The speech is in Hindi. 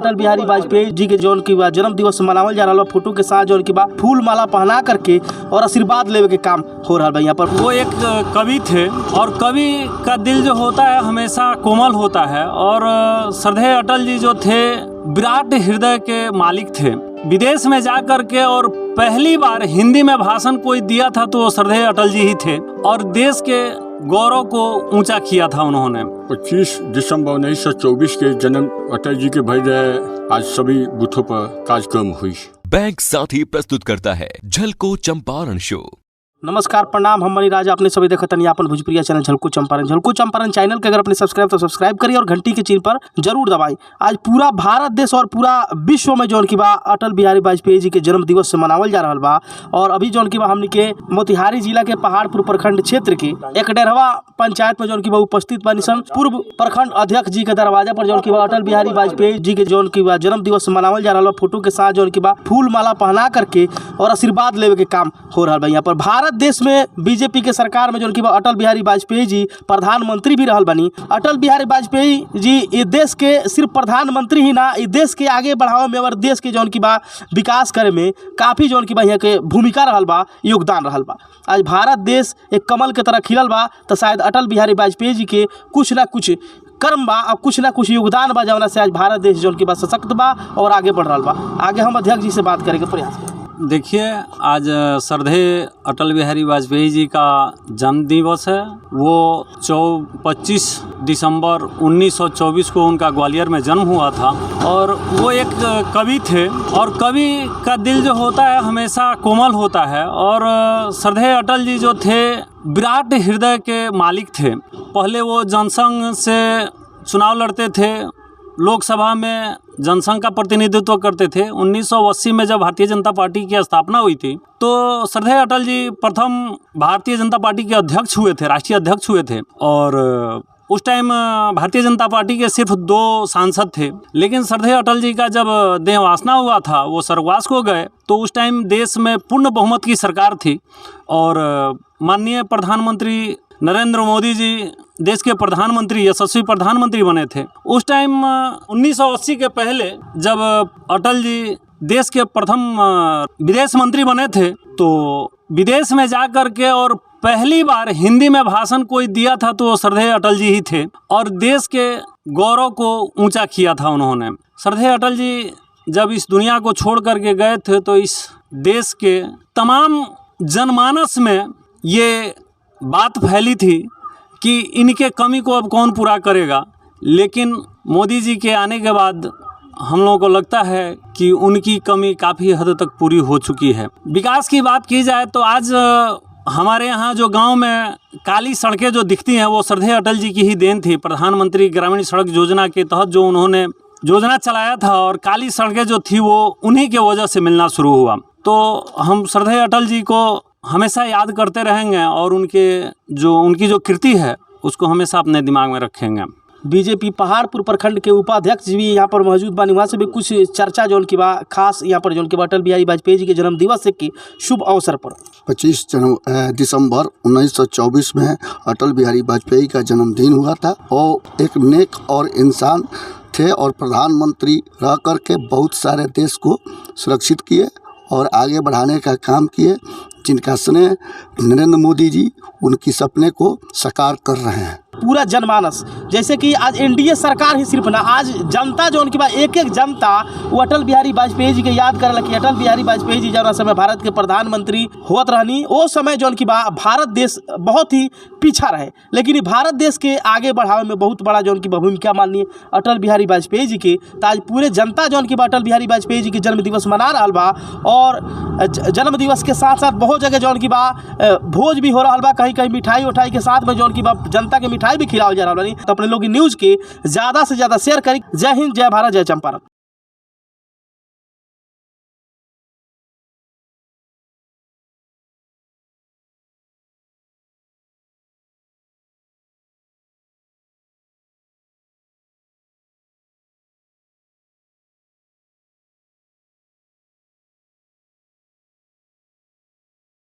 अटल बिहारी वाजपेयी जी के जौन की जन्म दिवस मनावल जा रहा फोटो के साथ जौन की फूल माला पहना करके और आशीर्वाद लेवे के काम हो रहा है यहाँ पर। वो एक कवि थे और कवि का दिल जो होता है हमेशा कोमल होता है और श्रद्धेय अटल जी जो थे विराट हृदय के मालिक थे। विदेश में जा करके और पहली बार हिंदी में भाषण कोई दिया था तो श्रद्धेय अटल जी ही थे और देश के गौरव को ऊंचा किया था उन्होंने। 25 दिसंबर 1924 के जन्म अटल जी के भई आज सभी बूथों पर कार्यक्रम हुई। बैंक साथी प्रस्तुत करता है झलको चंपारण शो। नमस्कार प्रणाम, हम मनी राजा अपने सभी देखतन अपन भोजपुरिया चैनल झलको चंपारण चैनल के अगर अपने सब्सक्राइब करिए और घंटी के चिन्ह पर जरूर दबाएं। आज पूरा भारत देश और पूरा विश्व में जौन की बा अटल बिहारी वाजपेयी जी के जन्म दिवस से मनावल जा रहा बा और अभी जौन की बा हमनी के मोतिहारी जिला के पहाड़पुर प्रखंड क्षेत्र के 1.5 पंचायत में जौन की बा उपस्थित बानी सन पूर्व प्रखंड अध्यक्ष जी के दरवाजा पर जौन की बा अटल बिहारी वाजपेयी जी के जौन की बा जन्म दिवस से मनावल जा रहा फोटो के साथ जौन की बा फूल माला पहना करके और आशीर्वाद लेवे के काम हो रहा है यहाँ पर। भारत देश में बीजेपी के सरकार में जो कि अटल बिहारी वाजपेयी जी प्रधानमंत्री भी रहल बनी। अटल बिहारी वाजपेयी जी ये देश के सिर्फ प्रधानमंत्री ही ना, इस देश के आगे बढ़ावे में और देश के जौन की बा विकास करे में काफ़ी जौन की बा यहाँ के भूमिका रहल बा, योगदान रहल बा। आज भारत देश एक कमल के तरह खिलल बा तो शायद अटल बिहारी वाजपेयी जी के कुछ ना कुछ कर्म बा और कुछ ना कुछ योगदान बा जौना से आज भारत देश जौन की बा सशक्त बा और आगे बढ़ रहा बा। आगे हम अध्यक्ष जी से बात करेंगे प्रयास करें। देखिए, आज श्रद्धेय अटल बिहारी वाजपेयी जी का जन्म दिवस है। वो 25 दिसंबर 1924 को उनका ग्वालियर में जन्म हुआ था और वो एक कवि थे और कवि का दिल जो होता है हमेशा कोमल होता है और श्रद्धेय अटल जी जो थे विराट हृदय के मालिक थे। पहले वो जनसंघ से चुनाव लड़ते थे, लोकसभा में जनसंघ का प्रतिनिधित्व करते थे। 1980 में जब भारतीय जनता पार्टी की स्थापना हुई थी तो श्रद्धेय अटल जी प्रथम भारतीय जनता पार्टी के अध्यक्ष हुए थे, राष्ट्रीय अध्यक्ष हुए थे और उस टाइम भारतीय जनता पार्टी के सिर्फ 2 सांसद थे। लेकिन श्रद्धेय अटल जी का जब देहवासना हुआ था, वो स्वर्गवास को गए, तो उस टाइम देश में पूर्ण बहुमत की सरकार थी और माननीय प्रधानमंत्री नरेंद्र मोदी जी देश के प्रधानमंत्री, यशस्वी प्रधानमंत्री बने थे। उस टाइम 1980 के पहले जब अटल जी देश के प्रथम विदेश मंत्री बने थे तो विदेश में जा कर के और पहली बार हिंदी में भाषण कोई दिया था तो श्रद्धेय अटल जी ही थे और देश के गौरव को ऊंचा किया था उन्होंने। श्रद्धेय अटल जी जब इस दुनिया को छोड़ करके गए थे तो इस देश के तमाम जनमानस में ये बात फैली थी कि इनके कमी को अब कौन पूरा करेगा। लेकिन मोदी जी के आने के बाद हम लोगों को लगता है कि उनकी कमी काफ़ी हद तक पूरी हो चुकी है। विकास की बात की जाए तो आज हमारे यहाँ जो गांव में काली सड़कें जो दिखती हैं वो श्रद्धेय अटल जी की ही देन थी। प्रधानमंत्री ग्रामीण सड़क योजना के तहत जो उन्होंने योजना चलाया था और काली सड़कें जो थी वो उन्हीं के वजह से मिलना शुरू हुआ। तो हम श्रद्धेय अटल जी को हमेशा याद करते रहेंगे और उनकी जो कृति है उसको हमेशा अपने दिमाग में रखेंगे। बीजेपी पहाड़पुर प्रखंड के उपाध्यक्ष भी यहाँ पर मौजूद बानी, वहाँ से भी कुछ चर्चा जौन की बा खास यहाँ पर जौन की बा अटल बिहारी वाजपेयी जी के जन्म दिवस के शुभ अवसर पर 25 दिसंबर 1924 में अटल बिहारी वाजपेयी का जन्मदिन हुआ था और एक नेक और इंसान थे और प्रधानमंत्री रह कर के बहुत सारे देश को सुरक्षित किए और आगे बढ़ाने का काम किए, जिनका स्नेह नरेंद्र मोदी जी उनकी सपने को साकार कर रहे हैं। पूरा जनमानस जैसे कि आज एनडीए सरकार ही सिर्फ ना, आज जनता जो उनकी बात एक जनता वो अटल बिहारी वाजपेयी जी के याद करल कि अटल बिहारी वाजपेयी जी जौन समय भारत के प्रधानमंत्री होत रहनी वो समय जौन की बा भारत देश बहुत ही पीछा रहे, लेकिन भारत देश के आगे बढ़ावे में बहुत बड़ा जौन की भूमिका माननीय अटल बिहारी वाजपेयी जी के। आज पूरे जनता जौन की बा अटल बिहारी वाजपेयी जी के जन्म दिवस मना रहा बा और जन्म दिवस के साथ साथ बहुत जगह जौन की बा भोज भी हो रहा बा, कहीं कहीं मिठाई उठाई के साथ में जौन की बा जनता के मिठाई भी खिलाओ जा रहा है। तो अपने लोग न्यूज़ के ज़्यादा से ज़्यादा शेयर करें। जय हिंद, जय भारत, जय चंपारण।